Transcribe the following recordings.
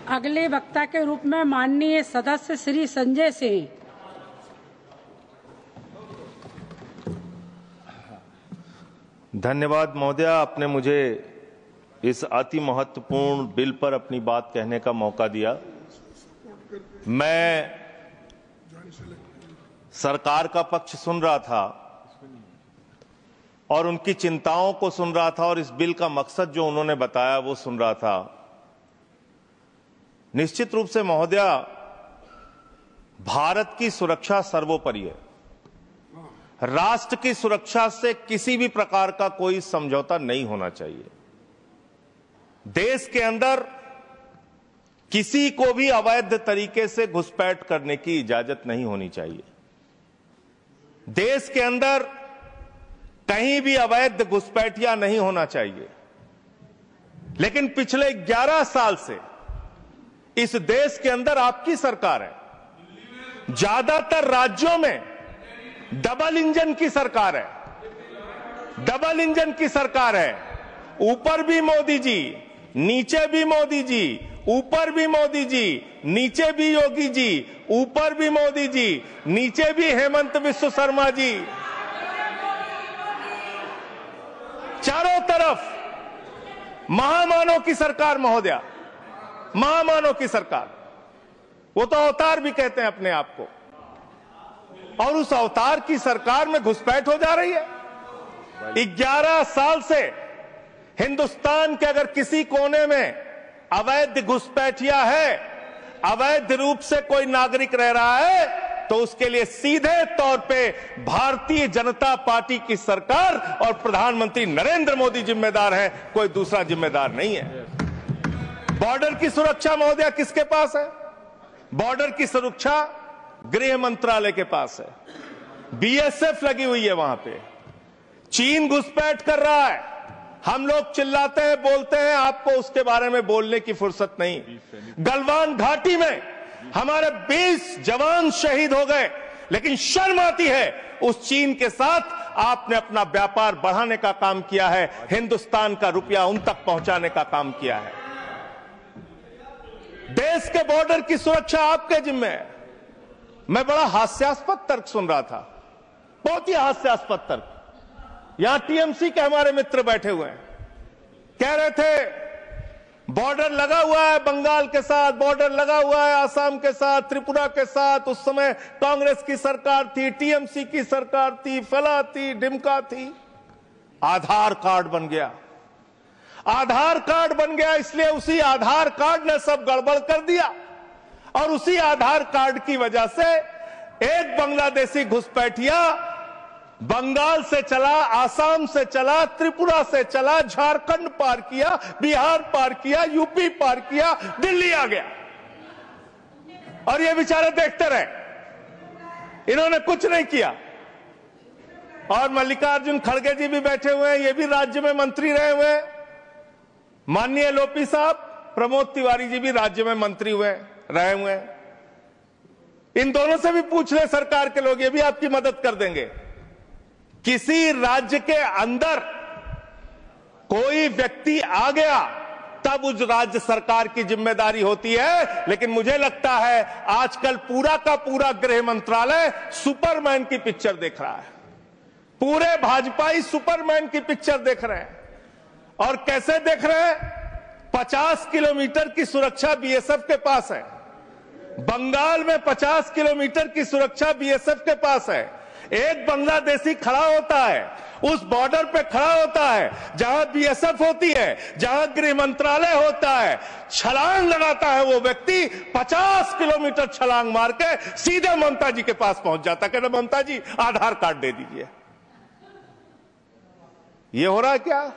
अगले वक्ता के रूप में माननीय सदस्य श्री संजय सिंह। धन्यवाद महोदय, आपने मुझे इस अति महत्वपूर्ण बिल पर अपनी बात कहने का मौका दिया। मैं सरकार का पक्ष सुन रहा था और उनकी चिंताओं को सुन रहा था और इस बिल का मकसद जो उन्होंने बताया वो सुन रहा था। निश्चित रूप से महोदय, भारत की सुरक्षा सर्वोपरि है। राष्ट्र की सुरक्षा से किसी भी प्रकार का कोई समझौता नहीं होना चाहिए। देश के अंदर किसी को भी अवैध तरीके से घुसपैठ करने की इजाजत नहीं होनी चाहिए। देश के अंदर कहीं भी अवैध घुसपैठिया नहीं होना चाहिए। लेकिन पिछले 11 साल से इस देश के अंदर आपकी सरकार है। ज्यादातर राज्यों में डबल इंजन की सरकार है। डबल इंजन की सरकार है। ऊपर भी मोदी जी, नीचे भी मोदी जी, ऊपर भी मोदी जी, नीचे भी योगी जी, ऊपर भी मोदी जी, नीचे भी हेमंत बिस्व शर्मा जी। चारों तरफ महामानव की सरकार महोदया, महामानव की सरकार। वो तो अवतार भी कहते हैं अपने आप को। और उस अवतार की सरकार में घुसपैठ हो जा रही है। 11 साल से हिंदुस्तान के अगर किसी कोने में अवैध घुसपैठिया है, अवैध रूप से कोई नागरिक रह रहा है, तो उसके लिए सीधे तौर पे भारतीय जनता पार्टी की सरकार और प्रधानमंत्री नरेंद्र मोदी जिम्मेदार है, कोई दूसरा जिम्मेदार नहीं है। बॉर्डर की सुरक्षा महोदया किसके पास है? बॉर्डर की सुरक्षा गृह मंत्रालय के पास है। बीएसएफ लगी हुई है वहां पे। चीन घुसपैठ कर रहा है। हम लोग चिल्लाते हैं, बोलते हैं, आपको उसके बारे में बोलने की फुर्सत नहीं। गलवान घाटी में हमारे 20 जवान शहीद हो गए, लेकिन शर्म आती है उस चीन के साथ आपने अपना व्यापार बढ़ाने का काम किया है, हिंदुस्तान का रुपया उन तक पहुंचाने का काम किया है। देश के बॉर्डर की सुरक्षा आपके जिम्मे है। मैं बड़ा हास्यास्पद तर्क सुन रहा था, बहुत ही हास्यास्पद तर्क। यहां टीएमसी के हमारे मित्र बैठे हुए हैं, कह रहे थे बॉर्डर लगा हुआ है बंगाल के साथ, बॉर्डर लगा हुआ है आसाम के साथ, त्रिपुरा के साथ। उस समय कांग्रेस की सरकार थी, टीएमसी की सरकार थी, फला थी, डिमका थी। आधार कार्ड बन गया। आधार कार्ड बन गया, इसलिए उसी आधार कार्ड ने सब गड़बड़ कर दिया। और उसी आधार कार्ड की वजह से एक बांग्लादेशी घुसपैठिया बंगाल से चला, आसाम से चला, त्रिपुरा से चला, झारखंड पार किया, बिहार पार किया, यूपी पार किया, दिल्ली आ गया। और ये बेचारे देखते रहे, इन्होंने कुछ नहीं किया। और मल्लिकार्जुन खड़गे जी भी बैठे हुए हैं, ये भी राज्य में मंत्री रहे हुए हैं। माननीय लोपी साहब, प्रमोद तिवारी जी भी राज्य में मंत्री रहे हुए हैं। इन दोनों से भी पूछ ले सरकार के लोग, ये भी आपकी मदद कर देंगे। किसी राज्य के अंदर कोई व्यक्ति आ गया तब उस राज्य सरकार की जिम्मेदारी होती है। लेकिन मुझे लगता है आजकल पूरा का पूरा गृह मंत्रालय सुपरमैन की पिक्चर देख रहा है। पूरे भाजपाई सुपरमैन की पिक्चर देख रहे हैं। और कैसे देख रहे हैं? 50 किलोमीटर की सुरक्षा बीएसएफ के पास है। बंगाल में 50 किलोमीटर की सुरक्षा बीएसएफ के पास है। एक बांग्लादेशी खड़ा होता है, उस बॉर्डर पे खड़ा होता है जहां बीएसएफ होती है, जहां गृह मंत्रालय होता है। छलांग लगाता है वो व्यक्ति, 50 किलोमीटर छलांग मार के सीधे ममता जी के पास पहुंच जाता है। कहते ममता जी आधार कार्ड दे दीजिए। ये हो रहा है क्या?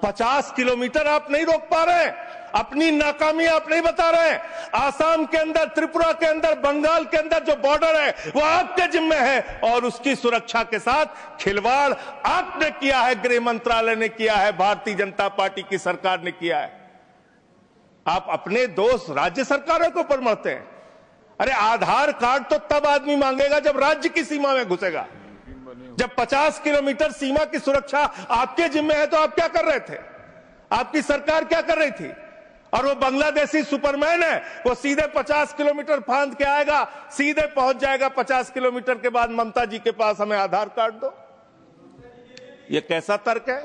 50 किलोमीटर आप नहीं रोक पा रहे हैं, अपनी नाकामी आप नहीं बता रहे हैं। आसाम के अंदर, त्रिपुरा के अंदर, बंगाल के अंदर जो बॉर्डर है वो आपके जिम्मे है और उसकी सुरक्षा के साथ खिलवाड़ आपने किया है, गृह मंत्रालय ने किया है, भारतीय जनता पार्टी की सरकार ने किया है। आप अपने दोस्त राज्य सरकारों के ऊपर मरते हैं। अरे आधार कार्ड तो तब आदमी मांगेगा जब राज्य की सीमा में घुसेगा। जब 50 किलोमीटर सीमा की सुरक्षा आपके जिम्मे है तो आप क्या कर रहे थे? आपकी सरकार क्या कर रही थी? और वो बांग्लादेशी सुपरमैन है, वो सीधे 50 किलोमीटर फांद के आएगा, सीधे पहुंच जाएगा 50 किलोमीटर के बाद ममता जी के पास, हमें आधार कार्ड दो। ये कैसा तर्क है?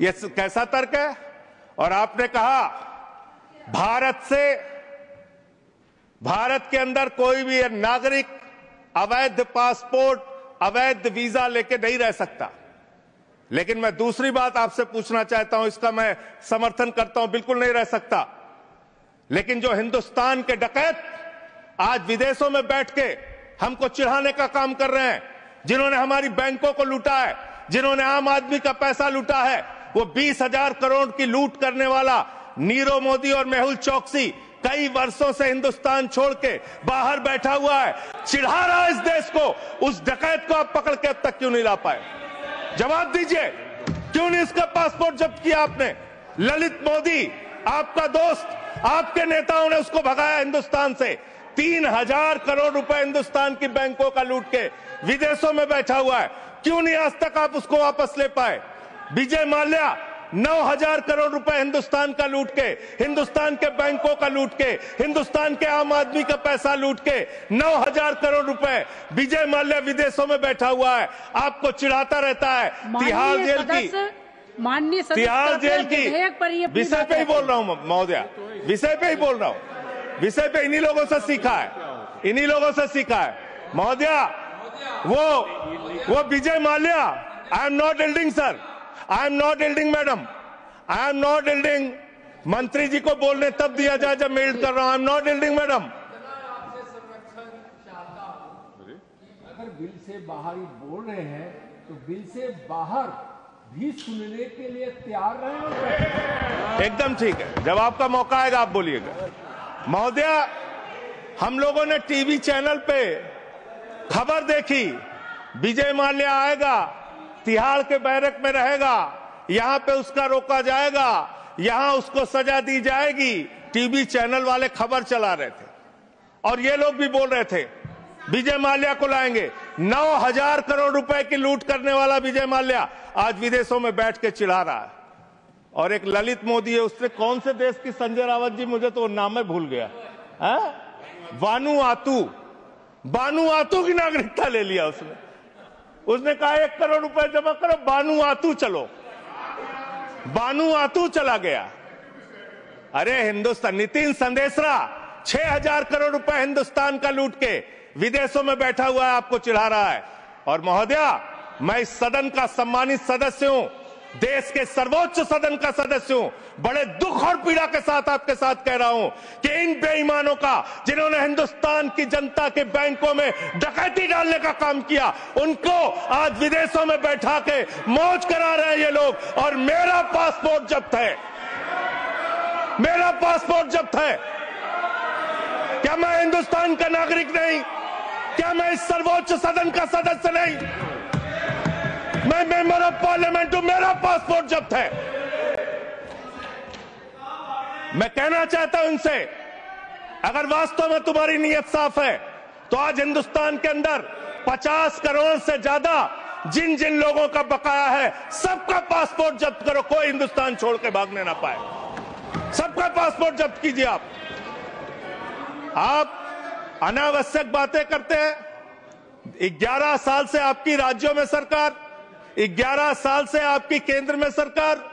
ये कैसा तर्क है? और आपने कहा भारत के अंदर कोई भी नागरिक अवैध पासपोर्ट, अवैध वीजा लेके नहीं रह सकता। लेकिन मैं दूसरी बात आपसे पूछना चाहता हूं, इसका मैं समर्थन करता हूं, बिल्कुल नहीं रह सकता। लेकिन जो हिंदुस्तान के डकैत आज विदेशों में बैठ के हमको चिढ़ाने का काम कर रहे हैं, जिन्होंने हमारी बैंकों को लूटा है, जिन्होंने आम आदमी का पैसा लूटा है, वो 20,000 करोड़ की लूट करने वाला नीरव मोदी और मेहुल चौकसी कई वर्षों से हिंदुस्तान छोड़ के बाहर बैठा हुआ है, चिढ़ा रहा है इस देश को। उस डकैत को आप पकड़ के अब तक क्यों नहीं ला पाए? जवाब दीजिए, क्यों नहीं उसका पासपोर्ट जब्त किया आपने? ललित मोदी आपका दोस्त, आपके नेताओं ने उसको भगाया हिंदुस्तान से। 3,000 करोड़ रुपए हिंदुस्तान की बैंकों का लूट के विदेशों में बैठा हुआ है, क्यों नहीं आज तक आप उसको वापस ले पाए? विजय माल्या 9,000 करोड़ रुपए हिंदुस्तान का लूट के, हिंदुस्तान के बैंकों का लूट के, हिंदुस्तान के आम आदमी का पैसा लूट के 9,000 करोड़ रुपए विजय माल्या विदेशों में बैठा हुआ है, आपको चिढ़ाता रहता है। तिहाड़ जेल की, माननीय तिहाड़ जेल की विषय पे ही बोल रहा हूं महोदया, विषय पे ही बोल रहा हूं, विषय पे इन्हीं लोगों से सीखा है, इन्हीं लोगों से सीखा है महोदया। वो Vijay Mallya, I am not yielding sir, I am not yielding madam, I am not yielding. मंत्री जी को बोलने तब दिया जाए जब मैं एल्ड कर रहा हूं। आई एम नॉट एल्डिंग मैडम। अगर बिल से बाहर ही बोल रहे हैं तो बिल से बाहर भी सुनने के लिए तैयार रहे। एकदम ठीक है, जब आपका मौका आएगा आप बोलिएगा। महोदया, हम लोगों ने टीवी चैनल पे खबर देखी, विजय माल्या आएगा, तिहाड़ के बैरक में रहेगा, यहां पे उसका रोका जाएगा, यहां उसको सजा दी जाएगी। टीवी चैनल वाले खबर चला रहे थे और ये लोग भी बोल रहे थे विजय माल्या को लाएंगे। 9,000 करोड़ रुपए की लूट करने वाला विजय माल्या आज विदेशों में बैठ के चिढ़ा रहा है। और एक ललित मोदी है, उसने कौन से देश की, संजय रावत जी, मुझे तो नाम में भूल गया, बानुआतू की नागरिकता ले लिया उसने कहा 1 करोड़ रुपए जमा करो, बानुआतू चलो, बानुआतू चला गया। अरे हिंदुस्तान, नितिन संदेशरा 6,000 करोड़ रुपए हिंदुस्तान का लूट के विदेशों में बैठा हुआ है, आपको चिढ़ा रहा है। और महोदया, मैं इस सदन का सम्मानित सदस्य हूं, देश के सर्वोच्च सदन का सदस्य हूं, बड़े दुख और पीड़ा के साथ आपके साथ कह रहा हूं कि इन बेईमानों का, जिन्होंने हिंदुस्तान की जनता के बैंकों में डकैती डालने का काम किया, उनको आज विदेशों में बैठा के मौज करा रहे हैं ये लोग। और मेरा पासपोर्ट जब्त है, मेरा पासपोर्ट जब्त है। क्या मैं हिंदुस्तान का नागरिक नहीं? क्या मैं इस सर्वोच्च सदन का सदस्य नहीं? मैं मेंबर ऑफ पार्लियामेंट हूं, मेरा पासपोर्ट जब्त है। मैं कहना चाहता हूं इनसे, अगर वास्तव में तुम्हारी नीयत साफ है तो आज हिंदुस्तान के अंदर 50 करोड़ से ज्यादा जिन जिन लोगों का बकाया है, सबका पासपोर्ट जब्त करो, कोई हिंदुस्तान छोड़ के भागने ना पाए। सबका पासपोर्ट जब्त कीजिए। आप अनावश्यक बातें करते हैं। 11 साल से आपकी राज्यों में सरकार, 11 साल से आपकी केंद्र में सरकार,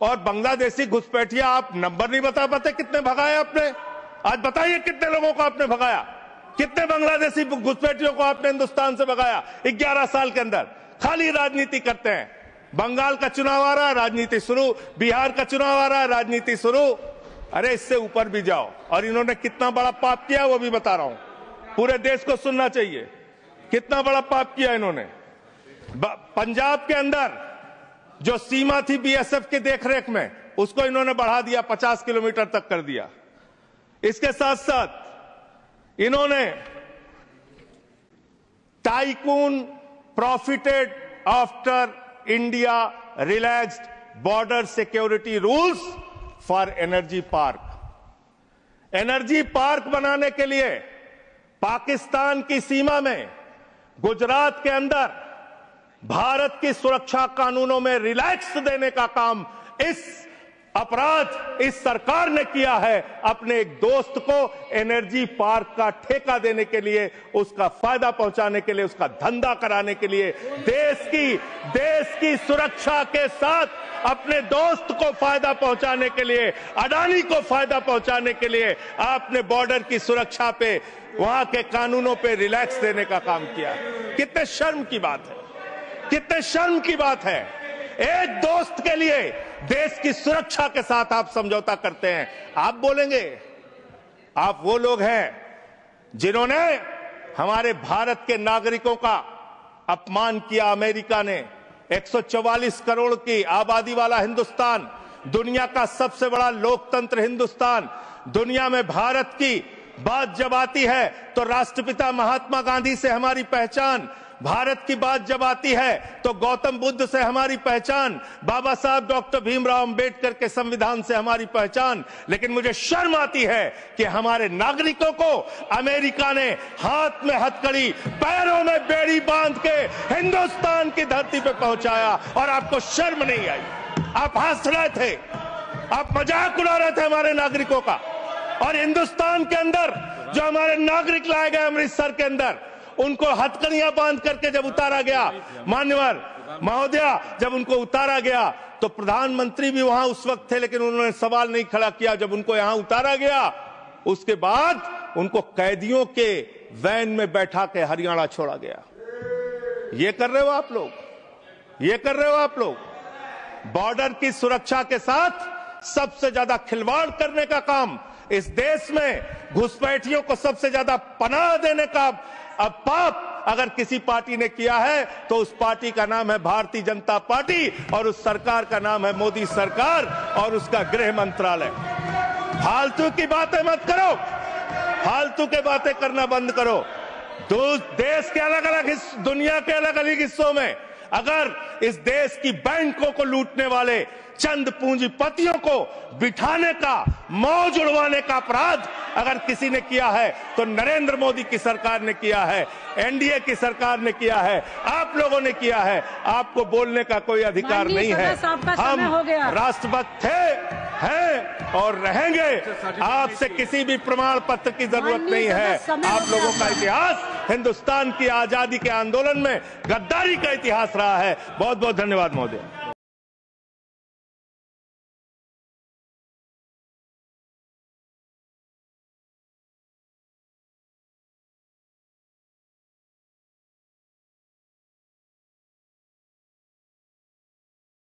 और बांग्लादेशी घुसपैठिया आप नंबर नहीं बता पाते कितने भगाए आपने। आज बताइए कितने लोगों को आपने भगाया, कितने बांग्लादेशी घुसपैठियों को आपने हिंदुस्तान से भगाया 11 साल के अंदर। खाली राजनीति करते हैं। बंगाल का चुनाव आ रहा है, राजनीति शुरू, बिहार का चुनाव आ रहा है, राजनीति शुरू। अरे इससे ऊपर भी जाओ। और इन्होंने कितना बड़ा पाप किया वो भी बता रहा हूं, पूरे देश को सुनना चाहिए कितना बड़ा पाप किया इन्होंने। पंजाब के अंदर जो सीमा थी बीएसएफ की देखरेख में, उसको इन्होंने बढ़ा दिया, 50 किलोमीटर तक कर दिया। इसके साथ साथ इन्होंने tycoon profited after India relaxed border security rules for energy park. Energy park बनाने के लिए पाकिस्तान की सीमा में, गुजरात के अंदर भारत की सुरक्षा कानूनों में रिलैक्स देने का काम इस अपराध इस सरकार ने किया है अपने एक दोस्त को एनर्जी पार्क का ठेका देने के लिए, उसका फायदा पहुंचाने के लिए, उसका धंधा कराने के लिए, देश की सुरक्षा के साथ अपने दोस्त को फायदा पहुंचाने के लिए, अडानी को फायदा पहुंचाने के लिए आपने बॉर्डर की सुरक्षा पे, वहां के कानूनों पे रिलैक्स देने का काम किया। कितने शर्म की बात है, कितने शर्म की बात है। एक दोस्त के लिए देश की सुरक्षा के साथ आप समझौता करते हैं। आप बोलेंगे आप वो लोग हैं जिन्होंने हमारे भारत के नागरिकों का अपमान किया। अमेरिका ने 144 करोड़ की आबादी वाला हिंदुस्तान, दुनिया का सबसे बड़ा लोकतंत्र हिंदुस्तान, दुनिया में भारत की बात जब आती है तो राष्ट्रपिता महात्मा गांधी से हमारी पहचान, भारत की बात जब आती है तो गौतम बुद्ध से हमारी पहचान, बाबा साहब डॉक्टर भीमराव अंबेडकर के संविधान से हमारी पहचान। लेकिन मुझे शर्म आती है कि हमारे नागरिकों को अमेरिका ने हाथ में हथकड़ी, पैरों में बेड़ी बांध के हिंदुस्तान की धरती पे पहुंचाया और आपको शर्म नहीं आई। आप हंस रहे थे, आप मजाक उड़ा रहे थे हमारे नागरिकों का। और हिंदुस्तान के अंदर जो हमारे नागरिक लाए गए अमृतसर के अंदर, उनको हथकड़ियां बांध करके जब उतारा गया, मान्यवर महोदया, जब उनको उतारा गया तो प्रधानमंत्री भी वहां उस वक्त थे, लेकिन उन्होंने सवाल नहीं खड़ा किया। जब उनको यहां उतारा गया उसके बाद उनको कैदियों के वैन में बैठा के हरियाणा छोड़ा गया। ये कर रहे हो आप लोग, ये कर रहे हो आप लोग। बॉर्डर की सुरक्षा के साथ सबसे ज्यादा खिलवाड़ करने का काम इस देश में, घुसपैठियों को सबसे ज्यादा पनाह देने का अब पाप अगर किसी पार्टी ने किया है तो उस पार्टी का नाम है भारतीय जनता पार्टी और उस सरकार का नाम है मोदी सरकार और उसका गृह मंत्रालय। फालतू की बातें मत करो, फालतू के बातें करना बंद करो। देश के अलग अलग दुनिया के अलग अलग हिस्सों में अगर इस देश की बैंकों को लूटने वाले चंद पूंजीपतियों को बिठाने का, मौज उड़वाने का अपराध अगर किसी ने किया है तो नरेंद्र मोदी की सरकार ने किया है, एनडीए की सरकार ने किया है, आप लोगों ने किया है। आपको बोलने का कोई अधिकार नहीं है। हम राष्ट्रभक्त थे, हैं और रहेंगे। आपसे किसी भी प्रमाण पत्र की जरूरत नहीं है। आप लोगों का इतिहास हिंदुस्तान की आजादी के आंदोलन में गद्दारी का इतिहास रहा है। बहुत बहुत धन्यवाद महोदय।